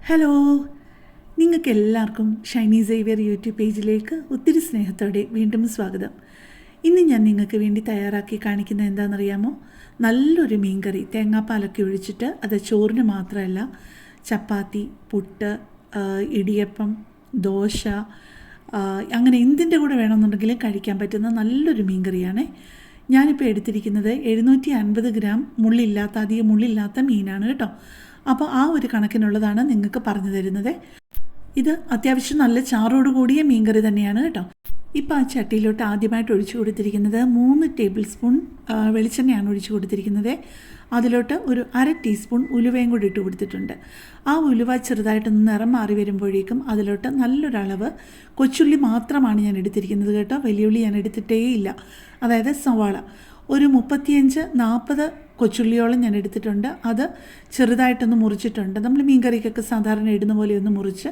Hello, നിങ്ങൾക്ക് എല്ലാവർക്കും Shiny Xavier YouTube പേജിലേക്ക് ഒത്തിരി സ്നേഹത്തോടെ വീണ്ടും സ്വാഗതം. ഇന്ന് ഞാൻ നിങ്ങൾക്ക് വേണ്ടി തയ്യാറാക്കി കാണിക്കുന്നത് എന്താണെന്നറിയാമോ? നല്ലൊരു മീൻകറി തേങ്ങാപ്പാലൊക്കെ ഒഴിച്ചിട്ട്, അത് ചോറിന് മാത്രമല്ല, ചപ്പാത്തി, പുട്ട്, ഇടിയപ്പം, ദോശ, അങ്ങനെ എന്തിൻ്റെ കൂടെ വേണമെന്നുണ്ടെങ്കിലും കഴിക്കാൻ പറ്റുന്ന നല്ലൊരു മീൻകറിയാണ്. ഞാനിപ്പോൾ എടുത്തിരിക്കുന്നത് 750 ഗ്രാം അധികം മുള്ളില്ലാത്ത മീനാണ് കേട്ടോ. അപ്പോൾ ആ ഒരു കണക്കിനുള്ളതാണ് നിങ്ങൾക്ക് പറഞ്ഞു തരുന്നത്. ഇത് അത്യാവശ്യം നല്ല ചാറോട് കൂടിയ മീൻകറി തന്നെയാണ് കേട്ടോ. ഇപ്പോൾ ആ ചട്ടിയിലോട്ട് ആദ്യമായിട്ട് ഒഴിച്ചു കൊടുത്തിരിക്കുന്നത് 3 ടേബിൾ സ്പൂൺ വെളിച്ചെണ്ണയാണ് ഒഴിച്ചു കൊടുത്തിരിക്കുന്നത്. അതിലോട്ട് ഒരു 1/2 ടീസ്പൂൺ ഉലുവയും കൂടി ഇട്ട് കൊടുത്തിട്ടുണ്ട്. ആ ഉലുവ ചെറുതായിട്ടൊന്ന് നിറം മാറി വരുമ്പോഴേക്കും അതിലോട്ട് നല്ലൊരളവ് കൊച്ചുള്ളി മാത്രമാണ് ഞാൻ എടുത്തിരിക്കുന്നത് കേട്ടോ. വലിയുള്ളി ഞാൻ എടുത്തിട്ടേ ഇല്ല. അതായത് സവാള ഒരു 35-40 കൊച്ചുള്ളിയോളം ഞാൻ എടുത്തിട്ടുണ്ട്. അത് ചെറുതായിട്ടൊന്ന് മുറിച്ചിട്ടുണ്ട്. നമ്മൾ മീൻകറിക്കൊക്കെ സാധാരണ ഇടുന്ന പോലെ ഒന്ന് മുറിച്ച്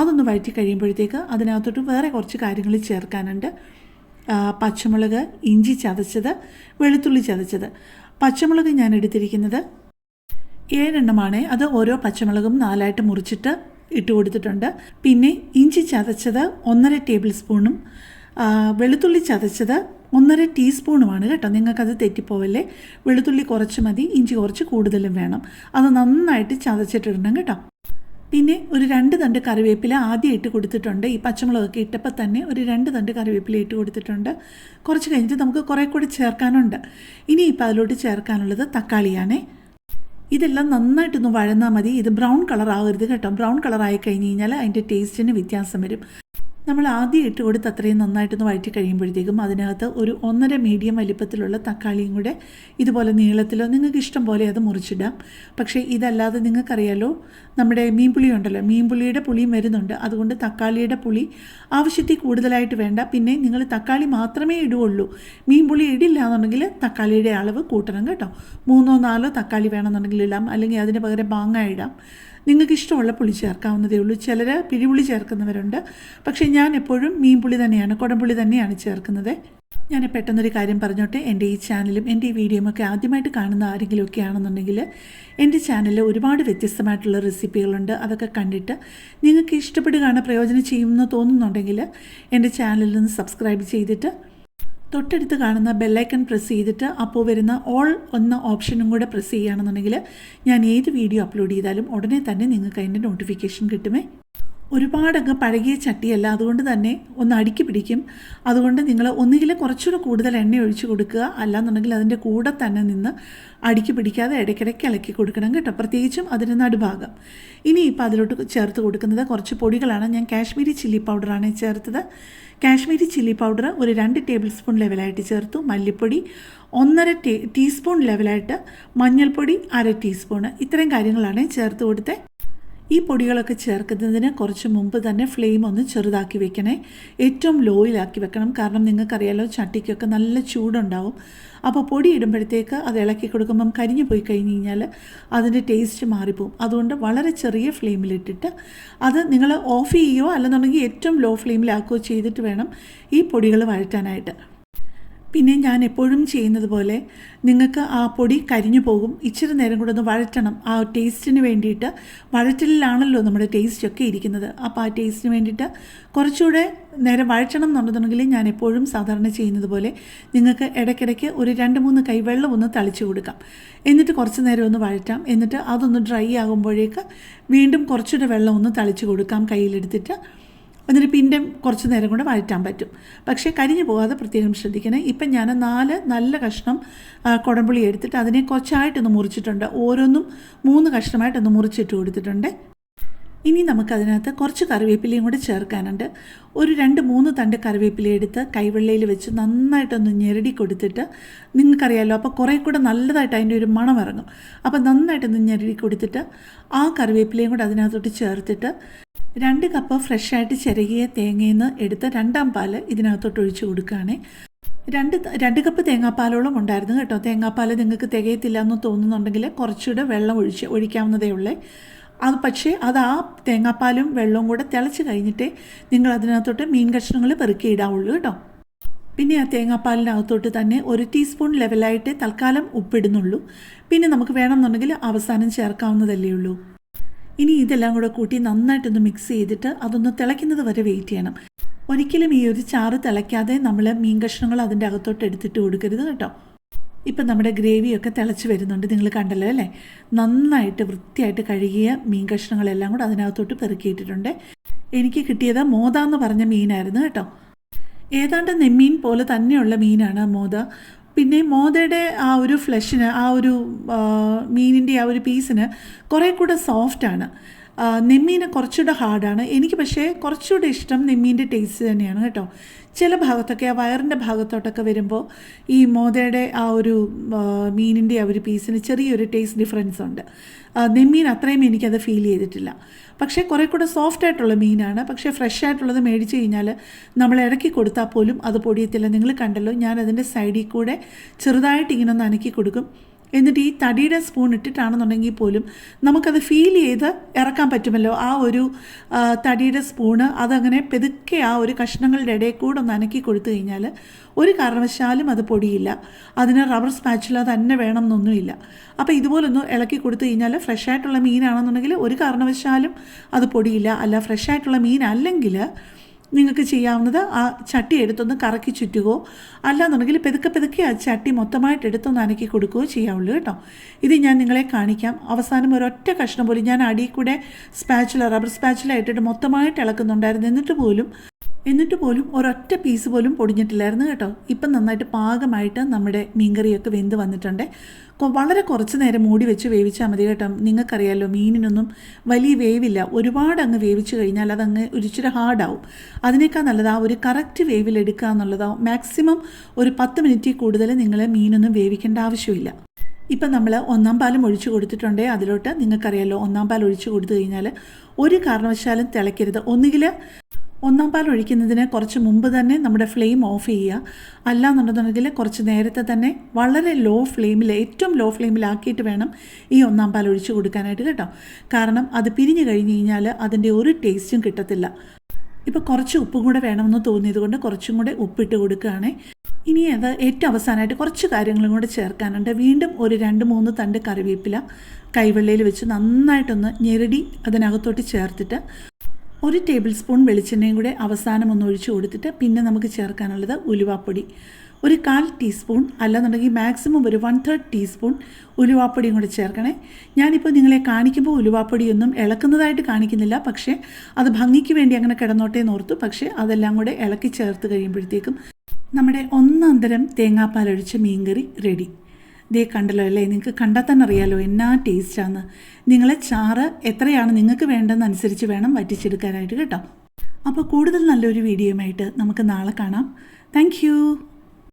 അതൊന്ന് വഴറ്റി കഴിയുമ്പോഴത്തേക്ക് അതിനകത്തോട്ട് വേറെ കുറച്ച് കാര്യങ്ങൾ ചേർക്കാനുണ്ട്. പച്ചമുളക്, ഇഞ്ചി ചതച്ചത്, വെളുത്തുള്ളി ചതച്ചത്. പച്ചമുളക് ഞാൻ എടുത്തിരിക്കുന്നത് 7 എണ്ണമാണ്. അത് ഓരോ പച്ചമുളകും 4ആയിട്ട് മുറിച്ചിട്ട് ഇട്ട് കൊടുത്തിട്ടുണ്ട്. പിന്നെ ഇഞ്ചി ചതച്ചത് 1.5 ടേബിൾ സ്പൂണും വെളുത്തുള്ളി ചതച്ചത് 1.5 ടീസ്പൂണുമാണ് കേട്ടോ. നിങ്ങൾക്കത് തെറ്റിപ്പോവല്ലേ. വെളുത്തുള്ളി കുറച്ച് മതി, ഇഞ്ചി കുറച്ച് കൂടുതലും വേണം. അത് നന്നായിട്ട് ചതച്ചിട്ടിടണം കേട്ടോ. പിന്നെ ഒരു 2 തണ്ട് കറിവേപ്പില ആദ്യം ഇട്ട് കൊടുത്തിട്ടുണ്ട്. ഈ പച്ചമുളകൊക്കെ ഇട്ടപ്പോൾ തന്നെ ഒരു 2 തണ്ട് കറിവേപ്പില ഇട്ട് കൊടുത്തിട്ടുണ്ട്. കുറച്ച് കഴിഞ്ഞിട്ട് നമുക്ക് കുറേ കൂടി ചേർക്കാനുണ്ട്. ഇനിയിപ്പോൾ അതിലോട്ട് ചേർക്കാനുള്ളത് തക്കാളിയാണേ. ഇതെല്ലാം നന്നായിട്ടൊന്ന് വഴന്നാൽ മതി. ഇത് ബ്രൗൺ കളർ ആകരുത് കേട്ടോ. ബ്രൗൺ കളറായി കഴിഞ്ഞ് കഴിഞ്ഞാൽ അതിൻ്റെ ടേസ്റ്റിന് വ്യത്യാസം വരും. നമ്മൾ ആദ്യം ഇട്ട് കൊടുത്ത് അത്രയും നന്നായിട്ടൊന്ന് വഴറ്റി കഴിയുമ്പോഴത്തേക്കും അതിനകത്ത് ഒരു 1.5 മീഡിയം വലിപ്പത്തിലുള്ള തക്കാളിയും കൂടെ ഇതുപോലെ നീളത്തിലോ നിങ്ങൾക്ക് ഇഷ്ടം പോലെ അത് മുറിച്ചിടാം. പക്ഷേ ഇതല്ലാതെ നിങ്ങൾക്കറിയാലോ, നമ്മുടെ മീൻപുളി ഉണ്ടല്ലോ, മീൻപുളിയുടെ പുളിയും വരുന്നുണ്ട്. അതുകൊണ്ട് തക്കാളിയുടെ പുളി ആവശ്യത്തിൽ കൂടുതലായിട്ട് വേണ്ട. പിന്നെ നിങ്ങൾ തക്കാളി മാത്രമേ ഇടുകയുള്ളൂ. മീൻപുളി ഇടില്ല എന്നുണ്ടെങ്കിൽ തക്കാളിയുടെ അളവ് കൂട്ടണം കേട്ടോ. 3-4 തക്കാളി വേണമെന്നുണ്ടെങ്കിൽ ഇടാം, അല്ലെങ്കിൽ അതിന് പകരം മാങ്ങ ഇടാം. നിങ്ങൾക്ക് ഇഷ്ടമുള്ള പുളി ചേർക്കാവുന്നതേ ഉള്ളൂ. ചിലർ പിരിപുളി ചേർക്കുന്നവരുണ്ട്. പക്ഷേ ഞാൻ എപ്പോഴും മീൻപുളി തന്നെയാണ്, കുടംപുളി തന്നെയാണ് ചേർക്കുന്നത്. ഞാൻ പെട്ടെന്നൊരു കാര്യം പറഞ്ഞോട്ടെ. എൻ്റെ ഈ ചാനലും എൻ്റെ ഈ വീഡിയോയുമൊക്കെ ആദ്യമായിട്ട് കാണുന്ന ആരെങ്കിലുമൊക്കെ ആണെന്നുണ്ടെങ്കിൽ, എൻ്റെ ചാനലിൽ ഒരുപാട് വ്യത്യസ്തമായിട്ടുള്ള റെസിപ്പികളുണ്ട്. അതൊക്കെ കണ്ടിട്ട് നിങ്ങൾക്ക് ഇഷ്ടപ്പെടുകയാണ്, പ്രയോജനം ചെയ്യുമെന്ന് തോന്നുന്നുണ്ടെങ്കിൽ എൻ്റെ ചാനലിൽ നിന്ന് സബ്സ്ക്രൈബ് ചെയ്തിട്ട് തൊട്ടടുത്ത് കാണുന്ന ബെല്ലൈക്കൺ പ്രസ് ചെയ്തിട്ട് അപ്പോൾ വരുന്ന ഓൾ എന്ന ഓപ്ഷനും കൂടെ പ്രസ് ചെയ്യുകയാണെന്നുണ്ടെങ്കിൽ ഞാൻ ഏത് വീഡിയോ അപ്ലോഡ് ചെയ്താലും ഉടനെ തന്നെ നിങ്ങൾക്ക് അതിൻ്റെ നോട്ടിഫിക്കേഷൻ കിട്ടുമേ. ഒരുപാടങ്ങ് പഴകിയ ചട്ടിയല്ല, അതുകൊണ്ട് തന്നെ ഒന്ന് അടുക്കി പിടിക്കും. അതുകൊണ്ട് നിങ്ങൾ ഒന്നുകിൽ കുറച്ചുകൂടെ കൂടുതൽ എണ്ണ ഒഴിച്ച് കൊടുക്കുക, അല്ലാന്നുണ്ടെങ്കിൽ അതിൻ്റെ കൂടെ തന്നെ നിന്ന് അടുക്കി പിടിക്കാതെ ഇടയ്ക്കിടയ്ക്ക് ഇളക്കി കൊടുക്കണം കേട്ടോ. പ്രത്യേകിച്ചും അതിന് നടുഭാഗം. ഇനിയിപ്പോൾ അതിലോട്ട് ചേർത്ത് കൊടുക്കുന്നത് കുറച്ച് പൊടികളാണ്. ഞാൻ കാശ്മീരി ചില്ലി പൗഡറാണ് ചേർത്തത്. കാശ്മീരി ചില്ലി പൗഡർ ഒരു 2 ടേബിൾ സ്പൂൺ ലെവലായിട്ട് ചേർത്തു. മല്ലിപ്പൊടി 1.5 ടീസ്പൂൺ ലെവലായിട്ട്, മഞ്ഞൾപ്പൊടി 1/2 ടീസ്പൂൺ. ഇത്രയും കാര്യങ്ങളാണ് ചേർത്ത് കൊടുത്തത്. ഈ പൊടികളൊക്കെ ചേർക്കുന്നതിന് കുറച്ച് മുമ്പ് തന്നെ ഫ്ലെയിം ഒന്ന് ചെറുതാക്കി വെക്കണേ. ഏറ്റവും ലോയിലാക്കി വെക്കണം. കാരണം നിങ്ങൾക്കറിയാലോ, ചട്ടിക്കൊക്കെ നല്ല ചൂടുണ്ടാവും. അപ്പോൾ പൊടി ഇടുമ്പോഴത്തേക്ക് അത് ഇളക്കി കൊടുക്കുമ്പം കരിഞ്ഞു പോയി കഴിഞ്ഞ് കഴിഞ്ഞാൽ അതിൻ്റെ ടേസ്റ്റ് മാറിപ്പോവും. അതുകൊണ്ട് വളരെ ചെറിയ ഫ്ലെയിമിലിട്ടിട്ട് അത് നിങ്ങൾ ഓഫ് ചെയ്യുകയോ അല്ലെന്നുണ്ടെങ്കിൽ ഏറ്റവും ലോ ഫ്ലെയിമിലാക്കുകയോ ചെയ്തിട്ട് വേണം ഈ പൊടികൾ വഴറ്റാനായിട്ട്. പിന്നെ ഞാൻ എപ്പോഴും ചെയ്യുന്നത് പോലെ നിങ്ങൾക്ക് ആ പൊടി കരിഞ്ഞു പോകും. ഇച്ചിരി നേരം കൂടെ ഒന്ന് വഴറ്റണം. ആ ടേസ്റ്റിന് വേണ്ടിയിട്ട്, വഴറ്റലിലാണല്ലോ നമ്മുടെ ടേസ്റ്റൊക്കെ ഇരിക്കുന്നത്. അപ്പോൾ ആ ടേസ്റ്റിന് വേണ്ടിയിട്ട് കുറച്ചുകൂടെ നേരം വഴറ്റണം എന്നുണ്ടെന്നുണ്ടെങ്കിൽ ഞാൻ എപ്പോഴും സാധാരണ ചെയ്യുന്നത് പോലെ നിങ്ങൾക്ക് ഇടയ്ക്കിടയ്ക്ക് ഒരു 2-3 കൈ വെള്ളം ഒന്ന് തളിച്ച് കൊടുക്കാം. എന്നിട്ട് കുറച്ച് നേരം ഒന്ന് വഴറ്റാം. എന്നിട്ട് അതൊന്ന് ഡ്രൈ ആകുമ്പോഴേക്ക് വീണ്ടും കുറച്ചുകൂടെ വെള്ളം ഒന്ന് തളിച്ച് കൊടുക്കാം കയ്യിലെടുത്തിട്ട്. എന്നിട്ട് പിന്നെ കുറച്ച് നേരം കൂടെ വഴറ്റാൻ പറ്റും. പക്ഷേ കരിഞ്ഞു പോകാതെ പ്രത്യേകം ശ്രദ്ധിക്കണേ. ഇപ്പം ഞാൻ 4 നല്ല കഷ്ണം കുടംപുളി എടുത്തിട്ട് അതിനെ കുറച്ചായിട്ടൊന്ന് മുറിച്ചിട്ടുണ്ട്. ഓരോന്നും 3 കഷ്ണമായിട്ടൊന്ന് മുറിച്ചിട്ട് കൊടുത്തിട്ടുണ്ട്. ഇനി നമുക്കതിനകത്ത് കുറച്ച് കറിവേപ്പിലയും കൂടെ ചേർക്കാനുണ്ട്. ഒരു 2-3 തണ്ട് കറിവേപ്പില എടുത്ത് കൈവെള്ളയിൽ വെച്ച് നന്നായിട്ടൊന്ന് ഞെരടി കൊടുത്തിട്ട്, നിങ്ങൾക്കറിയാമല്ലോ, അപ്പോൾ കുറേ കൂടെ നല്ലതായിട്ട് അതിൻ്റെ ഒരു മണം ഇറങ്ങും. അപ്പോൾ നന്നായിട്ടൊന്ന് ഞെരടി കൊടുത്തിട്ട് ആ കറിവേപ്പിലയും കൂടെ അതിനകത്തോട്ട് ചേർത്തിട്ട് 2 കപ്പ് ഫ്രഷായിട്ട് ചിരകിയ തേങ്ങയിൽ നിന്ന് എടുത്ത് 2ആം പാല് ഇതിനകത്തോട്ട് ഒഴിച്ച് കൊടുക്കുകയാണേ. 2 കപ്പ് തേങ്ങാപ്പാലോളം ഉണ്ടായിരുന്നു കേട്ടോ. തേങ്ങാപ്പാൽ നിങ്ങൾക്ക് തികയത്തില്ല എന്ന് തോന്നുന്നുണ്ടെങ്കിൽ കുറച്ചുകൂടെ വെള്ളം ഒഴിക്കാവുന്നതേ ഉള്ളേ. പക്ഷേ ആ തേങ്ങാപ്പാലും വെള്ളവും കൂടെ തിളച്ച് കഴിഞ്ഞിട്ടേ നിങ്ങൾ അതിനകത്തോട്ട് മീൻ കഷ്ണങ്ങൾ പെറുക്കിയിടാവുള്ളൂ കേട്ടോ. പിന്നെ ആ തേങ്ങാപ്പാലിനകത്തോട്ട് തന്നെ 1 ടീസ്പൂൺ ലെവലായിട്ട് തൽക്കാലം ഉപ്പിടുന്നുള്ളൂ. പിന്നെ നമുക്ക് വേണമെന്നുണ്ടെങ്കിൽ അവസാനം ചേർക്കാവുന്നതല്ലേ ഉള്ളൂ. ഇനി ഇതെല്ലാം കൂടെ കൂട്ടി നന്നായിട്ടൊന്ന് മിക്സ് ചെയ്തിട്ട് അതൊന്ന് തിളയ്ക്കുന്നത് വരെ വെയിറ്റ് ചെയ്യണം. ഒരിക്കലും ഈ ഒരു ചാറ് തിളയ്ക്കാതെ നമ്മൾ മീൻ കഷ്ണങ്ങൾ അതിൻ്റെ അകത്തോട്ട് എടുത്തിട്ട് കൊടുക്കരുത് കേട്ടോ. ഇപ്പം നമ്മുടെ ഗ്രേവിയൊക്കെ തിളച്ച് വരുന്നുണ്ട്, നിങ്ങൾ കണ്ടല്ലോ അല്ലേ. നന്നായിട്ട് വൃത്തിയായിട്ട് കഴുകിയ മീൻ കഷ്ണങ്ങളെല്ലാം കൂടെ അതിനകത്തോട്ട് പെറുക്കിയിട്ടിട്ടുണ്ട്. എനിക്ക് കിട്ടിയത് മോത എന്ന് പറഞ്ഞ മീനായിരുന്നു കേട്ടോ. ഏതാണ്ട് നെമ്മീൻ പോലെ തന്നെയുള്ള മീനാണ് മോത. പിന്നെ മോതയുടെ ആ ഒരു ഫ്ലഷിന്, ആ ഒരു മീനിൻ്റെ ആ ഒരു പീസിന് കുറേ കൂടെ സോഫ്റ്റാണ്. നെമ്മീന് കുറച്ചുകൂടെ ഹാർഡാണ്. എനിക്ക് പക്ഷേ കുറച്ചുകൂടെ ഇഷ്ടം നെമ്മീൻ്റെ ടേസ്റ്റ് തന്നെയാണ് കേട്ടോ. ചില ഭാഗത്തൊക്കെ ആ വയറിൻ്റെ ഭാഗത്തോട്ടൊക്കെ വരുമ്പോൾ ഈ മോതയുടെ ആ ഒരു മീനിൻ്റെ ആ ഒരു പീസിന് ചെറിയൊരു ടേസ്റ്റ് ഡിഫറൻസ് ഉണ്ട്. നെമ്മീൻ അത്രയും എനിക്കത് ഫീൽ ചെയ്തിട്ടില്ല. പക്ഷേ കുറേ കൂടെ സോഫ്റ്റ് ആയിട്ടുള്ള മീനാണ്. പക്ഷേ ഫ്രഷ് ആയിട്ടുള്ളത് മേടിച്ച് കഴിഞ്ഞാൽ നമ്മൾ ഇറക്കി കൊടുത്താൽ പോലും അത് പൊടിയത്തില്ല. നിങ്ങൾ കണ്ടല്ലോ, ഞാൻ അതിൻ്റെ സൈഡിൽ കൂടെ ചെറുതായിട്ട് ഇങ്ങനെ ഒന്ന് അനക്കി കൊടുക്കും. എന്നിട്ട് ഈ തടിയുടെ സ്പൂൺ ഇട്ടിട്ടാണെന്നുണ്ടെങ്കിൽ പോലും നമുക്കത് ഫീൽ ചെയ്ത് ഇറക്കാൻ പറ്റുമല്ലോ. ആ ഒരു തടിയുടെ സ്പൂണ് അതങ്ങനെ പെതുക്കെ ആ ഒരു കഷ്ണങ്ങളുടെ ഇടയിൽ കൂടെ ഒന്ന് അനക്കി കൊടുത്തു കഴിഞ്ഞാൽ ഒരു കാരണവശാലും അത് പൊടിയില്ല. അതിന് റബ്ബർ സ്പാച്ചുല തന്നെ വേണം എന്നൊന്നുമില്ല. അപ്പോൾ ഇതുപോലൊന്ന് ഇളക്കി കൊടുത്തു കഴിഞ്ഞാൽ ഫ്രഷ് ആയിട്ടുള്ള മീനാണെന്നുണ്ടെങ്കിൽ ഒരു കാരണവശാലും അത് പൊടിയില്ല. അല്ല, ഫ്രഷ് ആയിട്ടുള്ള മീൻ അല്ലെങ്കിൽ നിങ്ങൾക്ക് ചെയ്യാവുന്നത് ആ ചട്ടി എടുത്തൊന്ന് കറക്കി ചുറ്റുകയോ അല്ലാന്നുണ്ടെങ്കിൽ പെതുക്കെ ആ ചട്ടി മൊത്തമായിട്ട് എടുത്തൊന്ന് അനക്കി കൊടുക്കുകയോ ചെയ്യാവുള്ളൂ കേട്ടോ. ഇത് ഞാൻ നിങ്ങളെ കാണിക്കാം. അവസാനം ഒരൊറ്റ കഷ്ണം പോലും ഞാൻ അടിയിൽ കൂടെ റബ്ബർ സ്പാച്ചുല ഇട്ടിട്ട് മൊത്തമായിട്ട് ഇളക്കുന്നുണ്ടായിരുന്നു. എന്നിട്ട് പോലും ഒരൊറ്റ പീസ് പോലും പൊടിഞ്ഞിട്ടില്ലായിരുന്നു കേട്ടോ. ഇപ്പം നന്നായിട്ട് പാകമായിട്ട് നമ്മുടെ മീൻകറിയൊക്കെ വെന്ത് വന്നിട്ടുണ്ട്. വളരെ കുറച്ച് നേരം മൂടി വെച്ച് വേവിച്ചാൽ മതി കേട്ടോ. നിങ്ങൾക്കറിയാമല്ലോ, മീനിനൊന്നും വലിയ വേവില്ല. ഒരുപാട് അങ്ങ് വേവിച്ച് കഴിഞ്ഞാൽ അതങ്ങ് ഒരിച്ചിരി ഹാർഡാവും. അതിനേക്കാൾ നല്ലത് ആ ഒരു കറക്റ്റ് വേവിലെടുക്കുക എന്നുള്ളതാവും. മാക്സിമം ഒരു 10 മിനിറ്റിൽ കൂടുതൽ നിങ്ങൾ മീനൊന്നും വേവിക്കേണ്ട ആവശ്യമില്ല. ഇപ്പം നമ്മൾ ഒന്നാം പാലും ഒഴിച്ചു കൊടുത്തിട്ടുണ്ട്. അതിലോട്ട് നിങ്ങൾക്കറിയാമല്ലോ, ഒന്നാം പാൽ ഒഴിച്ചു കൊടുത്തു കഴിഞ്ഞാൽ ഒരു കാരണവശാലും തിളയ്ക്കരുത്. ഒന്നുകിൽ ഒന്നാം പാൽ ഒഴിക്കുന്നതിന് കുറച്ച് മുമ്പ് തന്നെ നമ്മുടെ ഫ്ലെയിം ഓഫ് ചെയ്യുക. അല്ലാന്നുണ്ടെന്നുണ്ടെങ്കിൽ കുറച്ച് നേരത്തെ തന്നെ വളരെ ഏറ്റവും ലോ ഫ്ലെയിമിലാക്കിയിട്ട് വേണം ഈ ഒന്നാം പാൽ ഒഴിച്ച് കൊടുക്കാനായിട്ട് കേട്ടോ. കാരണം അത് പിരിഞ്ഞു കഴിഞ്ഞ് കഴിഞ്ഞാൽ അതിൻ്റെ ഒരു ടേസ്റ്റും കിട്ടത്തില്ല. ഇപ്പോൾ കുറച്ച് ഉപ്പും കൂടെ വേണമെന്ന് തോന്നിയത് കൊണ്ട് കുറച്ചും കൂടെ ഉപ്പിട്ട് കൊടുക്കുകയാണ്. ഇനി അത് ഏറ്റവും അവസാനമായിട്ട് കുറച്ച് കാര്യങ്ങളും കൂടെ ചേർക്കാനുണ്ട്. വീണ്ടും ഒരു 2-3 തണ്ട് കറിവേപ്പില കൈവെള്ളയിൽ വെച്ച് നന്നായിട്ടൊന്ന് ഞെരടി അതിനകത്തോട്ട് ചേർത്തിട്ട് 1 ടേബിൾ സ്പൂൺ വെളിച്ചെണ്ണയും കൂടെ അവസാനം ഒന്ന് ഒഴിച്ച് കൊടുത്തിട്ട് പിന്നെ നമുക്ക് ചേർക്കാനുള്ളത് ഉലുവാപ്പൊടി. ഒരു 1/4 ടീസ്പൂൺ അല്ലെന്നുണ്ടെങ്കിൽ മാക്സിമം ഒരു 1/3 ടീസ്പൂൺ ഉലുവാപ്പൊടിയും കൂടെ ചേർക്കണേ. ഞാനിപ്പോൾ നിങ്ങളെ കാണിക്കുമ്പോൾ ഉലുവാപ്പൊടിയൊന്നും ഇളക്കുന്നതായിട്ട് കാണിക്കുന്നില്ല. പക്ഷേ അത് ഭംഗിക്ക് വേണ്ടി അങ്ങനെ കിടന്നോട്ടേ നോർത്തു. പക്ഷേ അതെല്ലാം കൂടെ ഇളക്കി ചേർത്ത് കഴിയുമ്പോഴത്തേക്കും നമ്മുടെ ഒന്നാന്തരം തേങ്ങാപ്പാലൊഴിച്ച മീൻകറി റെഡി. ദേ കണ്ടല്ലോ അല്ലേ, നിങ്ങൾക്ക് കണ്ടാൽ തന്നെ അറിയാമല്ലോ എന്നാ ടേസ്റ്റാണ്. നിങ്ങളെ ചാറ് എത്രയാണ് നിങ്ങൾക്ക് വേണ്ടതെന്നനുസരിച്ച് വേണം വറ്റിച്ചെടുക്കാനായിട്ട് കേട്ടോ. അപ്പോൾ കൂടുതൽ നല്ലൊരു വീഡിയോയുമായിട്ട് നമുക്ക് നാളെ കാണാം. താങ്ക്